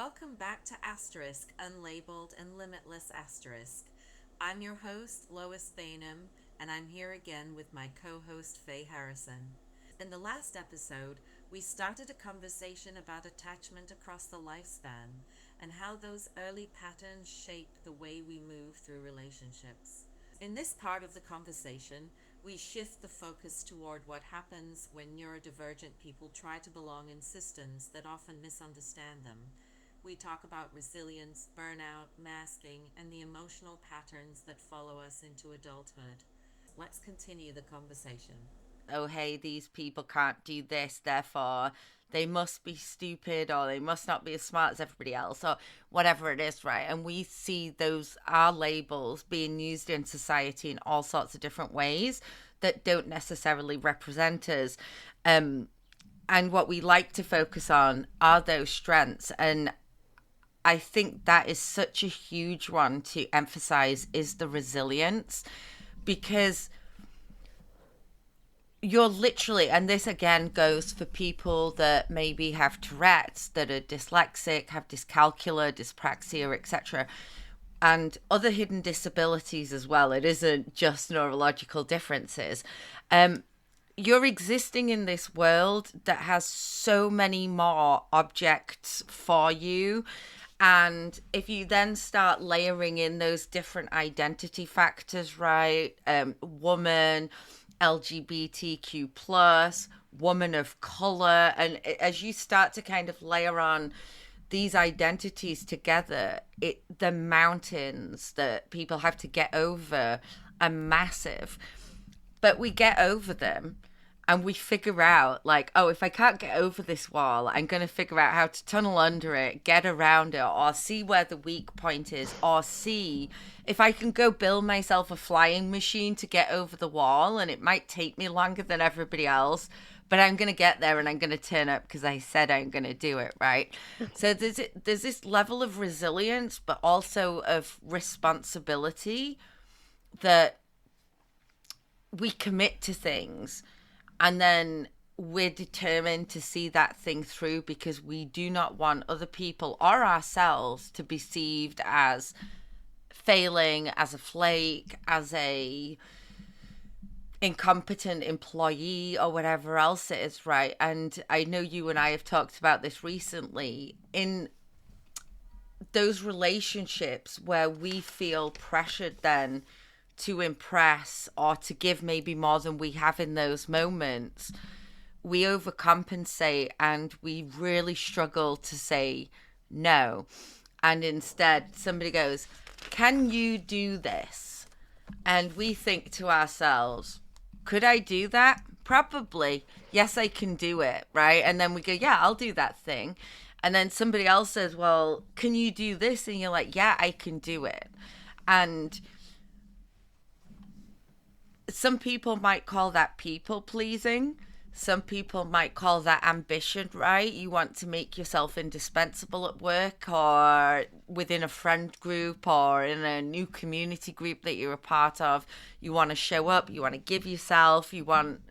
Welcome back to Asterisk, Unlabeled and Limitless Asterisk. I'm your host, Lois Thanem, and I'm here again with my co host, Faye Harrison. In the last episode, we started a conversation about attachment across the lifespan and how those early patterns shape the way we move through relationships. In this part of the conversation, we shift the focus toward what happens when neurodivergent people try to belong in systems that often misunderstand them. We talk about resilience, burnout, masking, and the emotional patterns that follow us into adulthood. Let's continue the conversation. Oh, hey, these people can't do this, therefore they must be stupid or they must not be as smart as everybody else or whatever it is, right? And we see those are labels being used in society in all sorts of different ways that don't necessarily represent us. Um, and what we like to focus on are those strengths. And I think that is such a huge one to emphasize is the resilience because you're literally, and this again goes for people that maybe have Tourette's, that are dyslexic, have dyscalculia, dyspraxia, etc., and other hidden disabilities as well. It isn't just neurological differences. Um, you're existing in this world that has so many more objects for you. And if you then start layering in those different identity factors, right? Woman, LGBTQ plus, woman of color, and as you start to kind of layer on these identities together, the mountains that people have to get over are massive, but we get over them and we figure out like, oh, if I can't get over this wall, I'm going to figure out how to tunnel under it, get around it, or see where the weak point is, or see if I can go build myself a flying machine to get over the wall. And it might take me longer than everybody else, but I'm going to get there and I'm going to turn up because I said I'm going to do it, right? So there's this level of resilience, but also of responsibility that we commit to things and then we're determined to see that thing through because we do not want other people or ourselves to be perceived as failing, as a flake, as a incompetent employee or whatever else it is, right? And I know you and I have talked about this recently in those relationships where we feel pressured then to impress or to give maybe more than we have in those moments, we overcompensate and we really struggle to say no. And instead, somebody goes, can you do this? And we think to ourselves, could I do that? Probably. Yes, I can do it, right? And then we go, yeah, I'll do that thing. And then somebody else says, well, can you do this? And you're like, yeah, I can do it. And some people might call that people pleasing. Some people might call that ambition, right? You want to make yourself indispensable at work or within a friend group or in a new community group that you're a part of. You want to show up, you want to give yourself, you want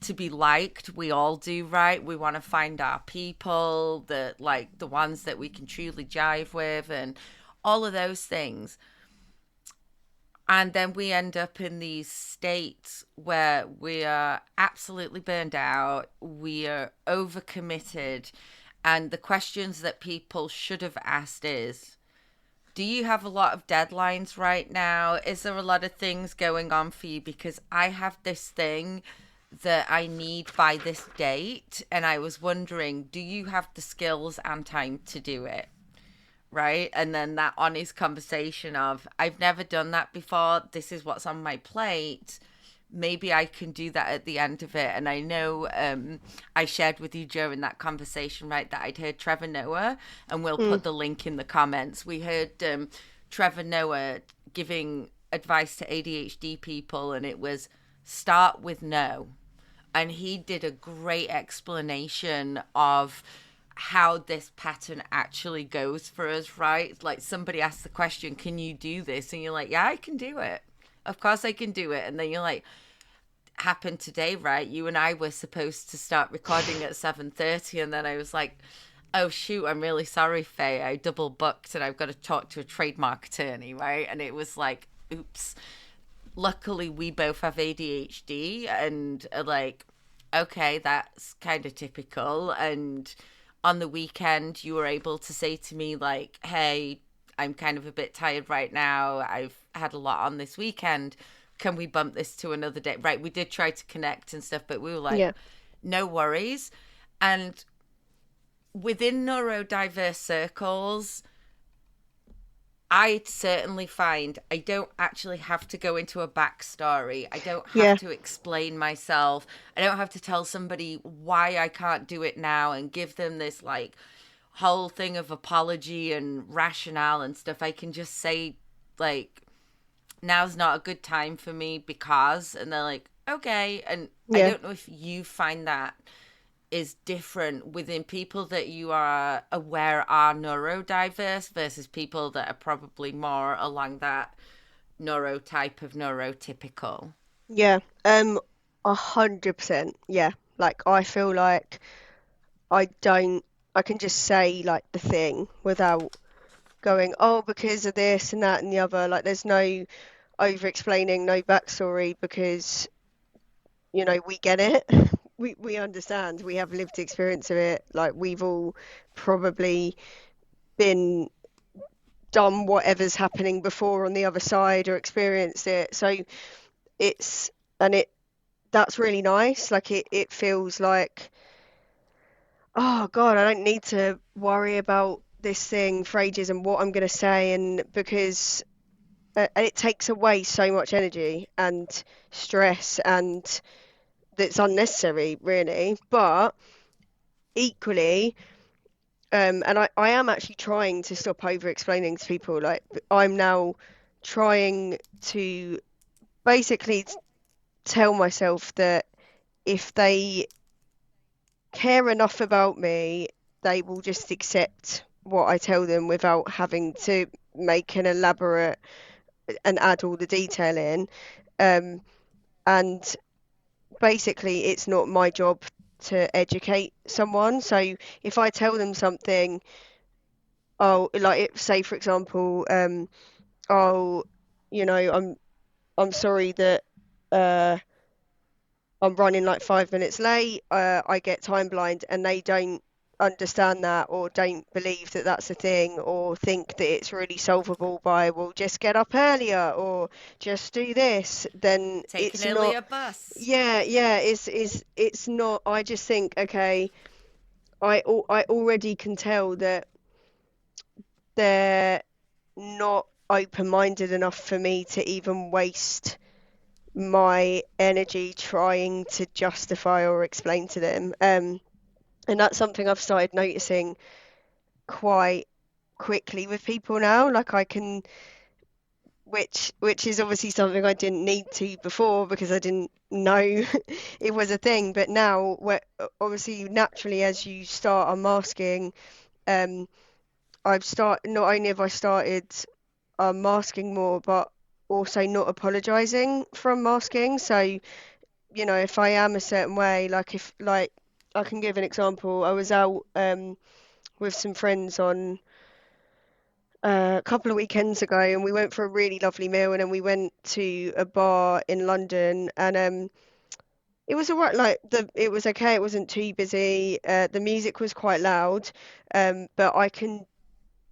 to be liked. We all do, right? We want to find our people, the ones that we can truly jive with and all of those things. And then we end up in these states where we are absolutely burned out, we are overcommitted. And the questions that people should have asked is, do you have a lot of deadlines right now? Is there a lot of things going on for you? Because I have this thing that I need by this date. And I was wondering, do you have the skills and time to do it? Right? And then that honest conversation of, I've never done that before. This is what's on my plate. Maybe I can do that at the end of it. And I know I shared with you during that conversation, right, that I'd heard Trevor Noah, and we'll put the link in the comments. We heard Trevor Noah giving advice to ADHD people, and it was start with no. And he did a great explanation of how this pattern actually goes for us, right? Like somebody asks the question, can you do this? And you're like, yeah, I can do it. Of course I can do it. And then you're like, happened today, right? You and I were supposed to start recording at 7:30 and then I was like, Oh shoot, I'm really sorry, Faye. I double booked and I've got to talk to a trademark attorney, right? And it was like, oops. Luckily, we both have ADHD and are like, okay, that's kind of typical. And on the weekend, you were able to say to me, like, hey, I'm kind of a bit tired right now. I've had a lot on this weekend. Can we bump this to another day? Right. We did try to connect and stuff, but we were like, Yeah. no worries. And within neurodiverse circles, I certainly find I don't actually have to go into a backstory. I don't have Yeah. to explain myself. I don't have to tell somebody why I can't do it now and give them this like whole thing of apology and rationale and stuff. I can just say, like, now's not a good time for me because, and they're like, okay. And I Yeah. don't know if you find that is different within people that you are aware are neurodiverse versus people that are probably more along that neurotype of neurotypical. Yeah. 100%. Yeah. Like I feel like I don't I can just say like the thing without going, oh, because of this and that and the other. Like there's no over explaining, no backstory because, we get it. We understand. We have lived experience of it. Like we've all probably been done whatever's happening before on the other side or experienced it. So it's and it that's really nice. Like it feels like, oh God, I don't need to worry about this thing for ages and what I'm going to say, and because and it takes away so much energy and stress and that's unnecessary really. But equally, and I am actually trying to stop over explaining to people. Like I'm now trying to basically tell myself that if they care enough about me, they will just accept what I tell them without having to make an elaborate and add all the detail in. Um, and basically, it's not my job to educate someone. So if I tell them something, oh, like say for example, oh, I'm sorry that uh I'm running like 5 minutes late, I get time blind, and they don't understand that or don't believe that that's a thing or think that it's really solvable by, well, just get up earlier or just do this, then Take an it's not, earlier bus. yeah, it's not, I just think, okay, I already can tell that they're not open-minded enough for me to even waste my energy trying to justify or explain to them. And that's something I've started noticing quite quickly with people now. Like I can, which is obviously something I didn't need to before because I didn't know it was a thing. But now, where obviously naturally as you start unmasking, um, not only have I started masking more, but also not apologizing for unmasking. So if I am a certain way, like if like I can give an example. I was out with some friends on a couple of weekends ago, and we went for a really lovely meal, and then we went to a bar in London, and it was all right. Like it was okay. It wasn't too busy. The music was quite loud, but I can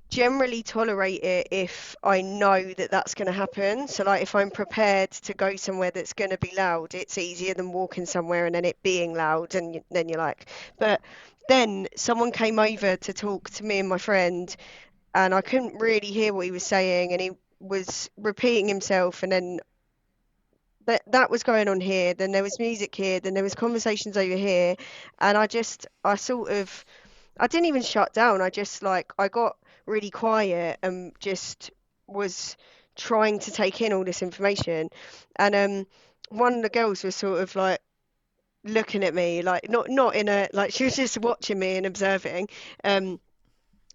generally tolerate it if I know that that's going to happen. So like if I'm prepared to go somewhere that's going to be loud, it's easier than walking somewhere and then it being loud and then you're like, but then someone came over to talk to me and my friend and I couldn't really hear what he was saying and he was repeating himself and then that was going on here, then there was music here, then there was conversations over here, and I sort of I didn't even shut down. I just like I got really quiet and just was trying to take in all this information. And one of the girls was sort of like looking at me, like not in a like she was just watching me and observing. Um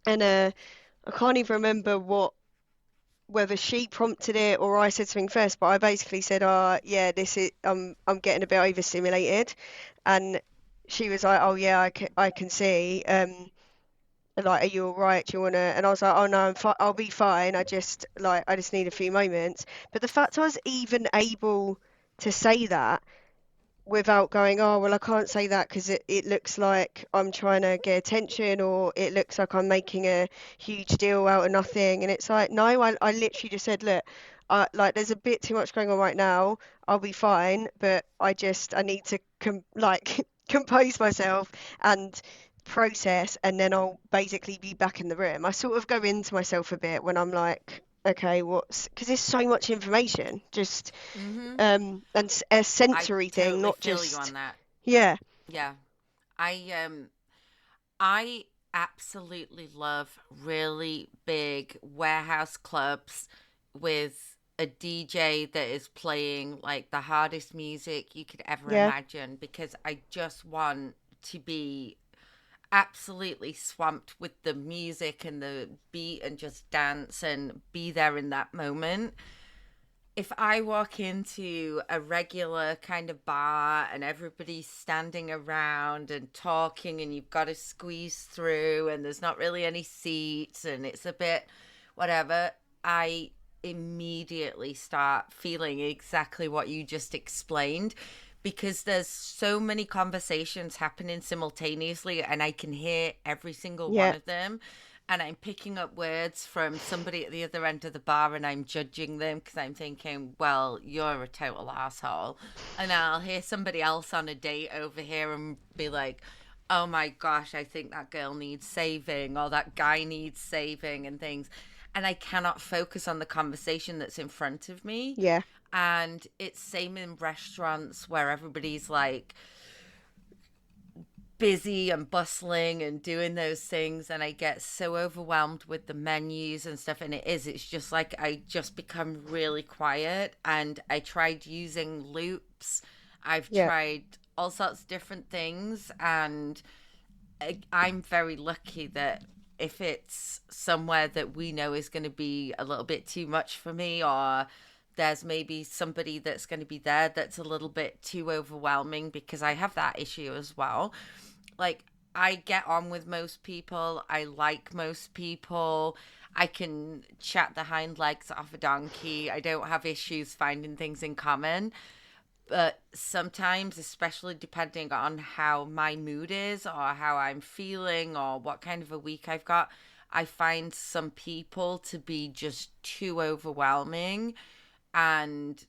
and I can't even remember whether she prompted it or I said something first, but I basically said, yeah, this is I'm getting a bit overstimulated. And she was like, oh yeah, I can see. like, are you all right? Do you want to? And I was like, oh no, I'll be fine. I just need a few moments. But the fact I was even able to say that without going, oh, well, I can't say that because it looks like I'm trying to get attention, or it looks like I'm making a huge deal out of nothing. And it's like, no, I literally just said, look, like there's a bit too much going on right now. I'll be fine, but I need to compose myself and process, and then I'll basically be back in the room. I sort of go into myself a bit when I'm like, okay, because there's so much information, just Mm-hmm. a I sensory thing, totally not feel you just, on that. yeah, Yeah. I absolutely love really big warehouse clubs with a DJ that is playing like the hardest music you could ever yeah, imagine, because I just want to be absolutely swamped with the music and the beat and just dance and be there in that moment. If I walk into a regular kind of bar and everybody's standing around and talking and you've got to squeeze through and there's not really any seats and it's a bit whatever, I immediately start feeling exactly what you just explained, because there's so many conversations happening simultaneously and I can hear every single one yeah, of them, and I'm picking up words from somebody at the other end of the bar and I'm judging them because I'm thinking, well, you're a total asshole. And I'll hear somebody else on a date over here and be like, oh my gosh, I think that girl needs saving or that guy needs saving and things. And I cannot focus on the conversation that's in front of me. yeah, And it's same in restaurants where everybody's like busy and bustling and doing those things, and I get so overwhelmed with the menus and stuff, and it's just like I just become really quiet. And I tried using loops, I've yeah, tried all sorts of different things, and I'm very lucky that if it's somewhere that we know is going to be a little bit too much for me, or there's maybe somebody that's going to be there that's a little bit too overwhelming, because I have that issue as well. Like, I get on with most people, I like most people, I can chat the hind legs off a donkey, I don't have issues finding things in common. But sometimes, especially depending on how my mood is or how I'm feeling or what kind of a week I've got, I find some people to be just too overwhelming, and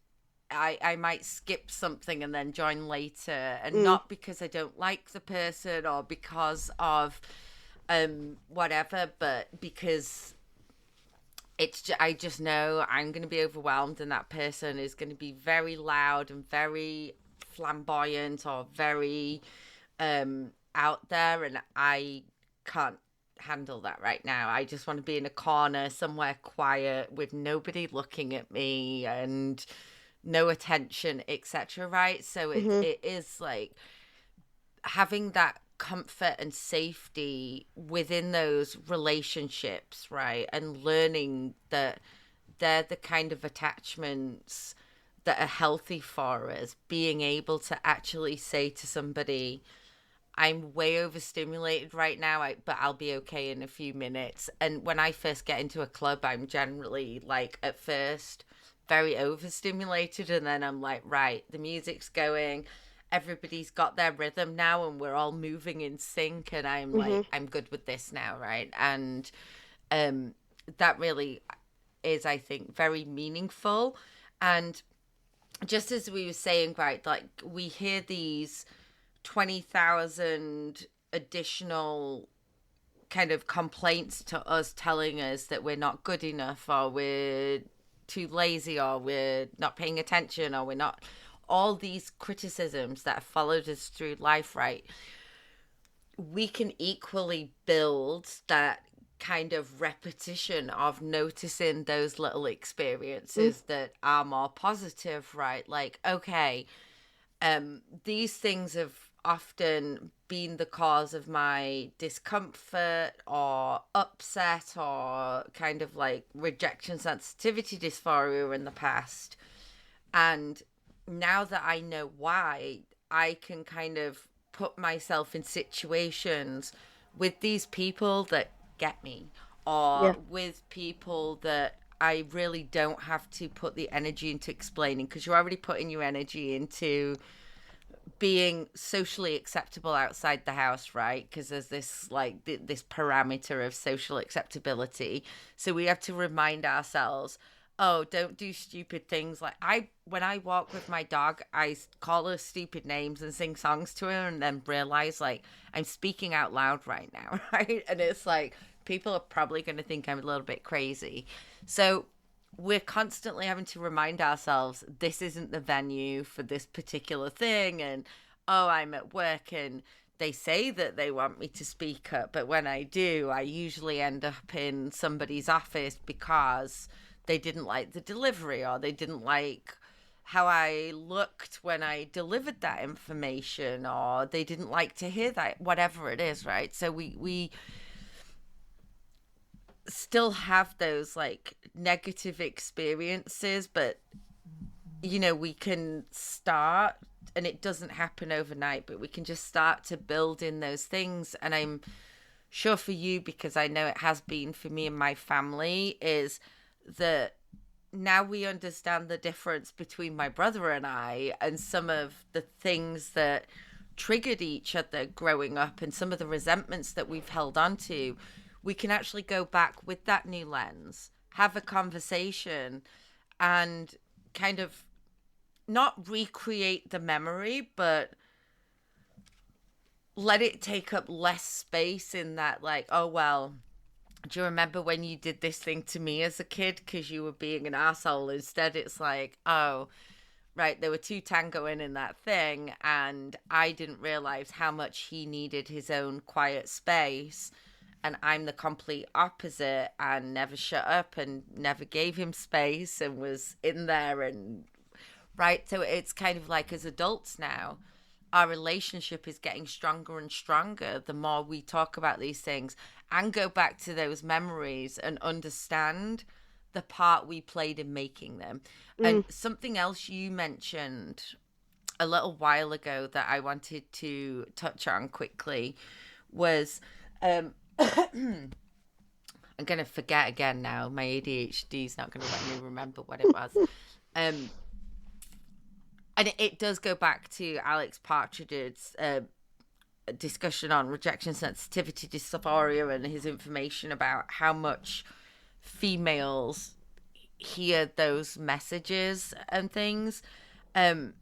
I might skip something and then join later, and mm, not because I don't like the person or because of whatever, but because I just know I'm going to be overwhelmed, and that person is going to be very loud and very flamboyant or very out there, and I can't handle that right now. I just want to be in a corner somewhere quiet with nobody looking at me and no attention, etc. Right? So mm-hmm, it is like having that comfort and safety within those relationships, right? And learning that they're the kind of attachments that are healthy for us. Being able to actually say to somebody, I'm way overstimulated right now, but I'll be okay in a few minutes. And when I first get into a club, I'm generally like, at first, very overstimulated. And then I'm like, right, the music's going. Everybody's got their rhythm now and we're all moving in sync. And I'm mm-hmm, like, I'm good with this now, right? And um, that really is, I think, very meaningful. And just as we were saying, right, like we hear these 20,000 additional kind of complaints to us telling us that we're not good enough, or we're too lazy, or we're not paying attention, or we're not, all these criticisms that have followed us through life, right? We can equally build that kind of repetition of noticing those little mm, experiences that are more positive, right? Like, okay, these things have often been the cause of my discomfort or upset or kind of like rejection sensitivity dysphoria in the past. And now that I know why, I can kind of put myself in situations with these people that get me, or Yeah. with people that I really don't have to put the energy into explaining, because you're already putting your energy into being socially acceptable outside the house, right? Because there's this like this parameter of social acceptability. So we have to remind ourselves, oh, don't do stupid things. Like I when I walk with my dog, I call her stupid names and sing songs to her, and then realize like I'm speaking out loud right now, right? And it's like people are probably going to think I'm a little bit crazy. So we're constantly having to remind ourselves this isn't the venue for this particular thing. And oh, I'm at work and they say that they want me to speak up, but when I do, I usually end up in somebody's office because they didn't like the delivery, or they didn't like how I looked when I delivered that information, or they didn't like to hear that, whatever it is, right? So we still have those like negative experiences, but we can start, and it doesn't happen overnight, but we can just start to build in those things. And I'm sure for you, because I know it has been for me and my family, is that now we understand the difference between my brother and I, and some of the things that triggered each other growing up, and some of the resentments that we've held on to. We can actually go back with that new lens, have a conversation, and kind of not recreate the memory, but let it take up less space in that, like, oh, well, do you remember when you did this thing to me as a kid because you were being an asshole? Instead, it's like, oh, right, there were two tangoing in that thing, and I didn't realize how much he needed his own quiet space. And I'm the complete opposite, and never shut up and never gave him space and was in there. And right, so it's kind of like, as adults now, our relationship is getting stronger and stronger the more we talk about these things and go back to those memories and understand the part we played in making them. And Mm. something else you mentioned a little while ago that I wanted to touch on quickly was I'm going to forget again now. My ADHD is not going to let me remember what it was. Um, and it does go back to Alex Partridge's discussion on rejection sensitivity dysphoria, and his information about how much females hear those messages and things. Um,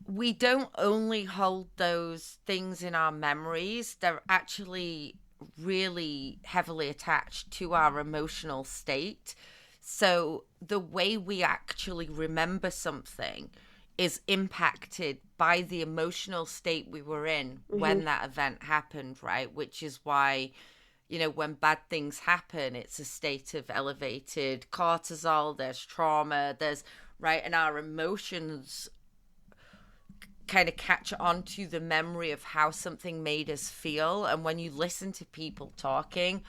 we don't only hold those things in our memories, they're actually really heavily attached to our emotional state. So the way we actually remember something is impacted by the emotional state we were in Mm-hmm. when that event happened, right? Which is why, when bad things happen, it's a state of elevated cortisol, there's trauma, there's, right? And our emotions kind of catch on to the memory of how something made us feel. And when you listen to people talking,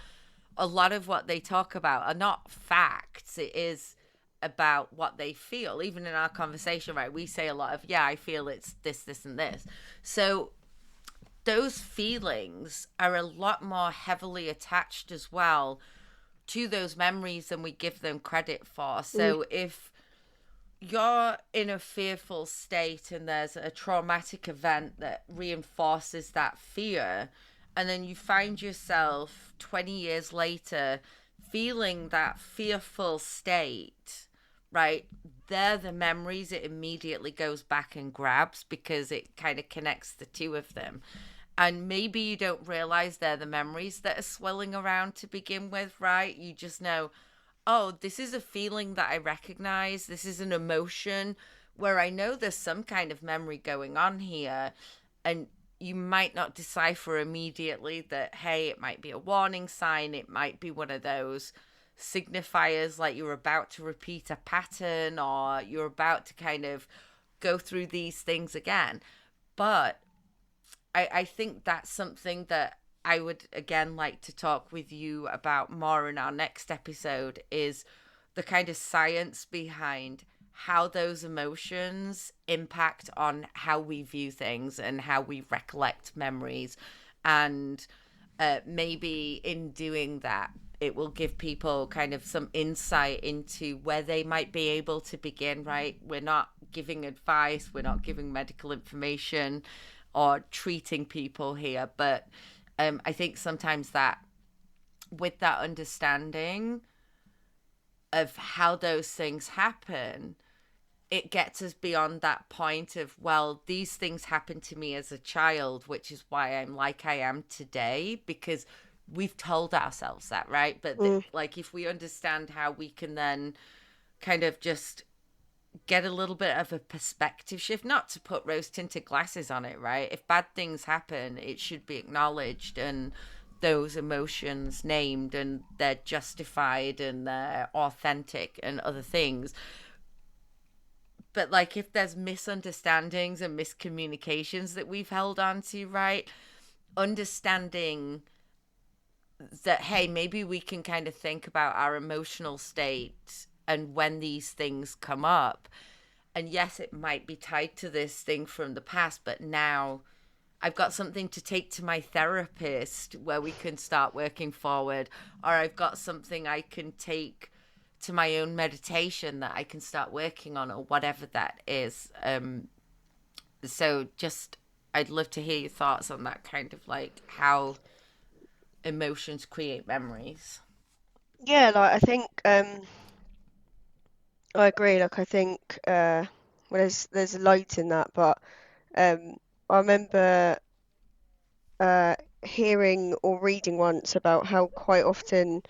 a lot of what they talk about are not facts. It is about what they feel. Even in our conversation, right, we say a lot of, yeah, I feel it's this, and this. So those feelings are a lot more heavily attached as well to those memories than we give them credit for. Mm. So if you're in a fearful state and there's a traumatic event that reinforces that fear, and then you find yourself 20 years later feeling that fearful state, right? They're the memories it immediately goes back and grabs, because it kind of connects the two of them. And maybe you don't realize they're the memories that are swirling around to begin with, right? You just know, oh, this is a feeling that I recognize. This is an emotion where I know there's some kind of memory going on here. And you might not decipher immediately that, hey, it might be a warning sign. It might be one of those signifiers like you're about to repeat a pattern, or you're about to kind of go through these things again. But I think that's something that I would again like to talk with you about more in our next episode, is the kind of science behind how those emotions impact on how we view things and how we recollect memories. And maybe in doing that, it will give people kind of some insight into where they might be able to begin, right? We're not giving advice, we're not giving medical information or treating people here, but I think sometimes that with that understanding of how those things happen, it gets us beyond that point of, well, these things happened to me as a child, which is why I'm like I am today, because we've told ourselves that, right? But Mm. like, if we understand how we can then kind of just get a little bit of a perspective shift, not to put rose tinted glasses on it, right? If bad things happen, it should be acknowledged and those emotions named, and they're justified and they're authentic and other things. But like, if there's misunderstandings and miscommunications that we've held on to, right? Understanding that, hey, maybe we can kind of think about our emotional state and when these things come up. And yes, it might be tied to this thing from the past, but now I've got something to take to my therapist where we can start working forward, or I've got something I can take to my own meditation that I can start working on, or whatever that is. So just, I'd love to hear your thoughts on that, kind of like how emotions create memories. Yeah, like I think I agree. Like I think well, there's loads in that, but I remember uh, hearing or reading once about how quite often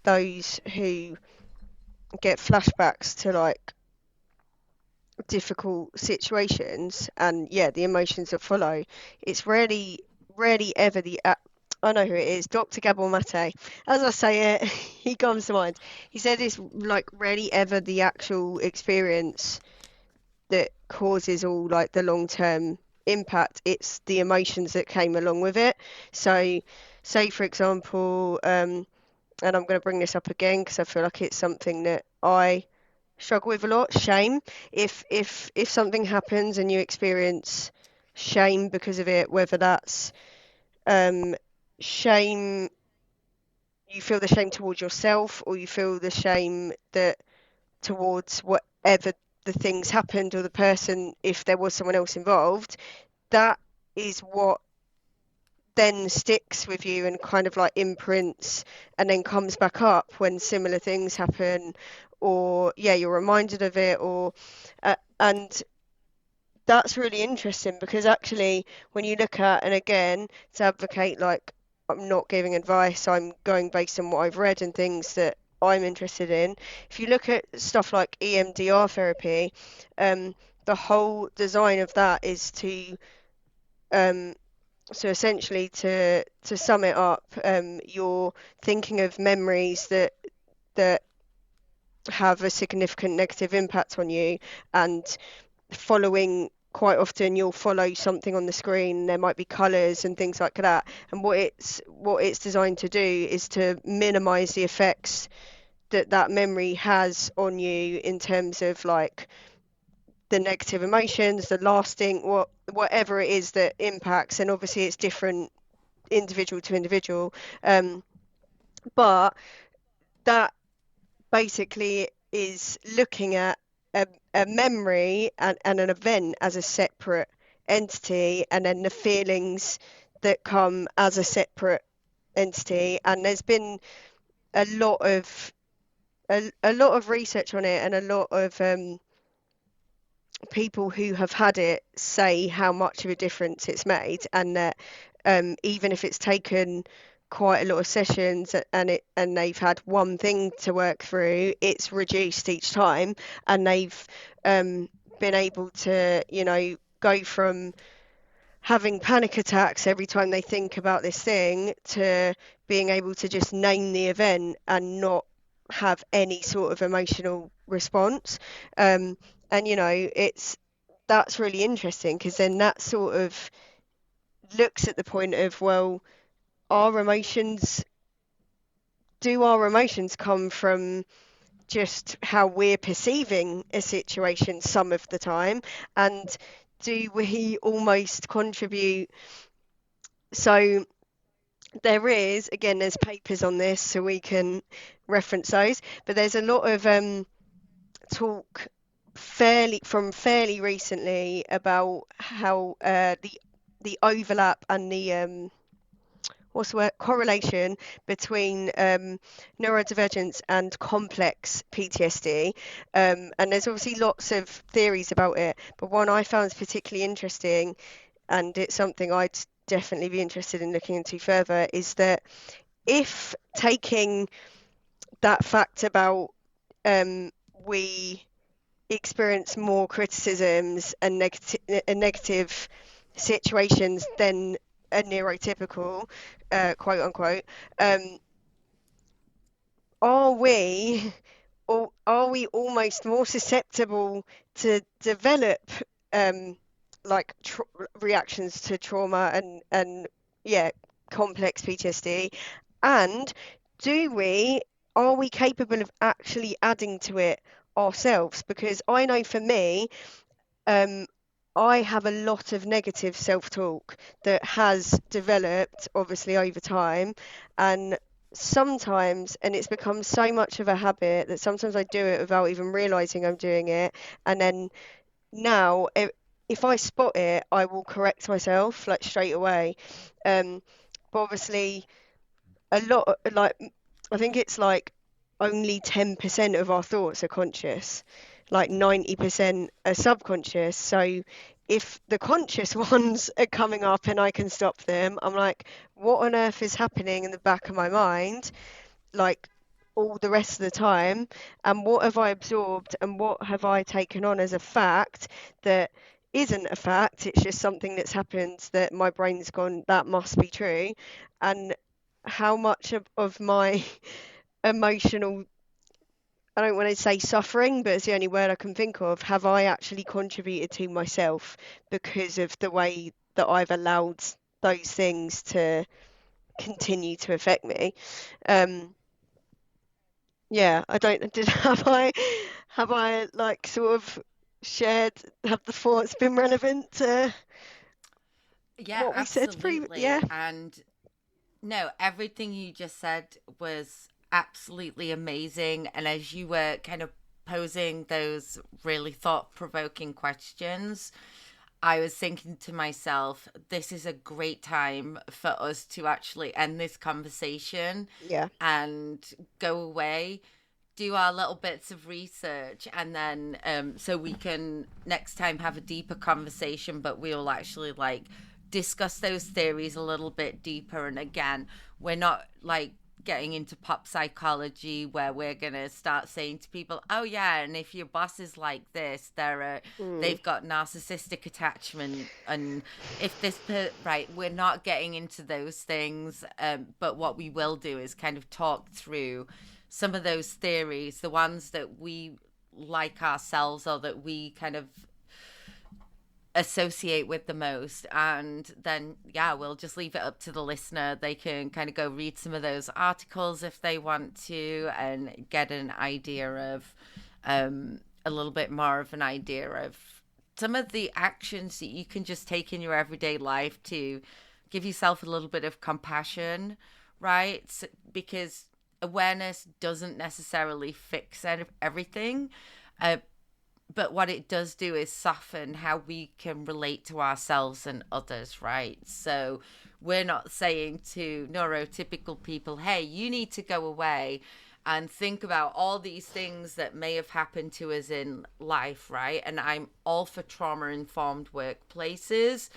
those who get flashbacks to like difficult situations and yeah, the emotions that follow, it's rarely ever I know who it is, Dr. Gabor Mate. As I say it, he comes to mind. He said it's like rarely ever the actual experience that causes all like the long-term impact. It's the emotions that came along with it. So, say for example, and I'm going to bring this up again because I feel like it's something that I struggle with a lot. Shame. If something happens and you experience shame because of it, whether that's um, shame, you feel the shame towards yourself, or you feel the shame that towards whatever the things happened or the person, if there was someone else involved, that is what then sticks with you and kind of like imprints and then comes back up when similar things happen, or yeah, you're reminded of it, or and that's really interesting because actually when you look at, and again, to advocate, like, I'm not giving advice, I'm going based on what I've read and things that I'm interested in. If you look at stuff like EMDR therapy, the whole design of that is to um, so essentially to sum it up, you're thinking of memories that have a significant negative impact on you, and following, quite often you'll follow something on the screen, there might be colors and things like that, and what it's designed to do is to minimize the effects that that memory has on you in terms of like the negative emotions, the lasting, whatever it is that impacts, and obviously it's different individual to individual, um, but that basically is looking at a memory and an event as a separate entity, and then the feelings that come as a separate entity. And there's been a lot of a lot of research on it, and a lot of people who have had it say how much of a difference it's made, and that even if it's taken quite a lot of sessions and they've had one thing to work through, it's reduced each time, and they've been able to, go from having panic attacks every time they think about this thing to being able to just name the event and not have any sort of emotional response. Um, and it's that's really interesting because then that sort of looks at the point of, well, our emotions our emotions come from just how we're perceiving a situation some of the time, and do we almost contribute? So there is, again, there's papers on this, so we can reference those, but there's a lot of talk fairly recently about how the overlap and the what's the word, correlation between neurodivergence and complex PTSD. And there's obviously lots of theories about it, but one I found particularly interesting, and it's something I'd definitely be interested in looking into further, is that if taking that fact about we experience more criticisms and negative situations than a neurotypical, quote unquote, um, are we or are we almost more susceptible to develop um, like reactions to trauma and yeah, complex PTSD? And do we are we capable of actually adding to it ourselves? Because I know for me, um, I have a lot of negative self-talk that has developed obviously over time, and sometimes, and it's become so much of a habit that sometimes I do it without even realizing I'm doing it, and then now if I spot it, I will correct myself like straight away. But obviously a lot, like I think it's like only 10% of our thoughts are conscious, like 90% are subconscious. So if the conscious ones are coming up and I can stop them, I'm like, what on earth is happening in the back of my mind, like all the rest of the time? And what have I absorbed and what have I taken on as a fact that isn't a fact? It's just something that's happened that my brain's gone, that must be true. And how much of my emotional, I don't want to say suffering, but it's the only word I can think of, have I actually contributed to myself because of the way that I've allowed those things to continue to affect me? Um, yeah, I don't did have I like sort of shared, have the thoughts been relevant to Yeah, what we said yeah. absolutely. And no, everything you just said was absolutely amazing. And as you were kind of posing those really thought provoking questions, I was thinking to myself, this is a great time for us to actually end this conversation Yeah. and go away, do our little bits of research, and then so we can next time have a deeper conversation, but we'll actually like discuss those theories a little bit deeper. And again, we're not like getting into pop psychology where we're gonna start saying to people, oh yeah, and if your boss is like this, Mm, they've got narcissistic attachment, and if right, we're not getting into those things, but what we will do is kind of talk through some of those theories, the ones that we like ourselves or that we kind of associate with the most. And then yeah, we'll just leave it up to the listener. They can kind of go read some of those articles if they want to and get an idea of a little bit more of an idea of some of the actions that you can just take in your everyday life to give yourself a little bit of compassion, right? Because awareness doesn't necessarily fix everything, uh, but what it does do is soften how we can relate to ourselves and others, right? So we're not saying to neurotypical people, hey, you need to go away and think about all these things that may have happened to us in life, right? And I'm all for trauma informed workplaces.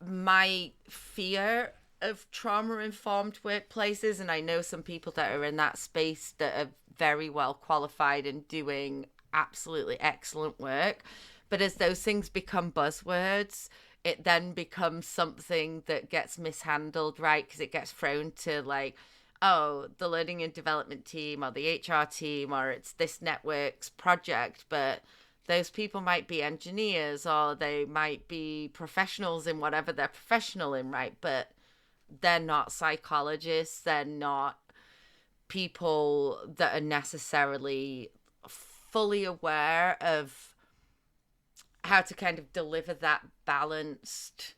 My fear of trauma informed workplaces, and I know some people that are in that space that are very well qualified and doing absolutely excellent work. But as those things become buzzwords, it then becomes something that gets mishandled, right? Because it gets thrown to like, oh, the learning and development team or the HR team, or it's this network's project. But those people might be engineers or they might be professionals in whatever they're professional in, right? But they're not psychologists, they're not people that are necessarily fully aware of how to kind of deliver that balanced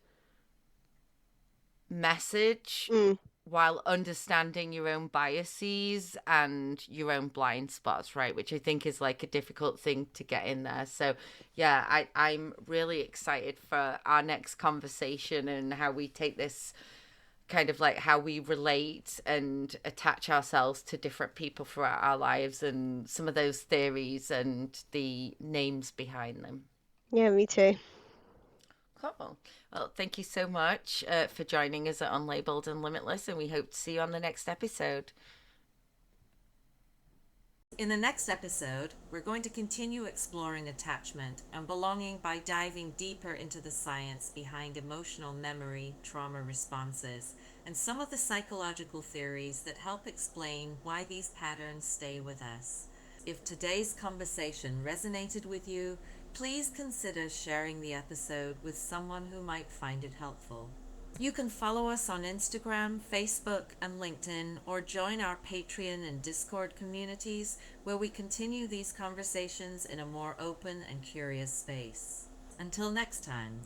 message Mm. while understanding your own biases and your own blind spots, right? Which I think is like a difficult thing to get in there. So yeah, I'm really excited for our next conversation and how we take this, kind of like how we relate and attach ourselves to different people throughout our lives, and some of those theories and the names behind them. Yeah, me too. Cool. Well, thank you so much for joining us at Unlabeled and Limitless, and we hope to see you on the next episode. In the next episode, we're going to continue exploring attachment and belonging by diving deeper into the science behind emotional memory trauma responses and some of the psychological theories that help explain why these patterns stay with us. If today's conversation resonated with you, please consider sharing the episode with someone who might find it helpful. You can follow us on Instagram, Facebook, and LinkedIn, or join our Patreon and Discord communities where we continue these conversations in a more open and curious space. Until next time,